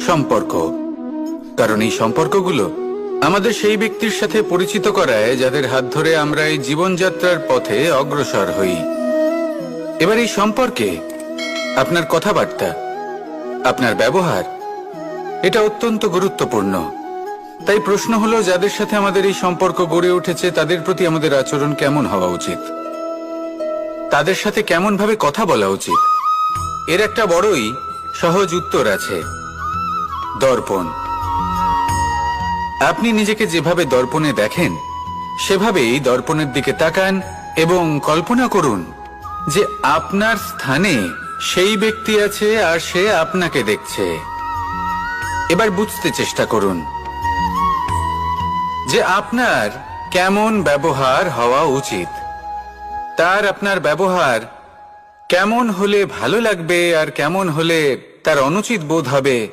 সম্পর্ক। কারণ এই সম্পর্কগুলো আমাদের সেই ব্যক্তির সাথে পরিচিত করায় যাদের হাত ধরে আমরা এই জীবনযাত্রার পথে অগ্রসর হই। এবার এই সম্পর্কে আপনার কথাবার্তা, আপনার ব্যবহার, এটা অত্যন্ত গুরুত্বপূর্ণ। তাই প্রশ্ন হলো, যাদের সাথে আমাদের এই সম্পর্ক গড়ে উঠেছে তাদের প্রতি আমাদের আচরণ কেমন হওয়া উচিত, তাদের সাথে কেমন ভাবে কথা বলা উচিত। এর একটা বড়ই সহজ উত্তর আছে, দর্পণ। আপনি নিজেকে যেভাবে দর্পণে দেখেন সেভাবেই দর্পণের দিকে তাকান এবং কল্পনা করুন যে আপনার স্থানে সেই ব্যক্তি আছে আর সে আপনাকে দেখছে। এবার বুঝতে চেষ্টা করুন যে আপনার কেমন ব্যবহার হওয়া উচিত, তার আপনার ব্যবহার কেমন হলে ভালো লাগবে আর কেমন হলে তার অনুচিত বোধ হবে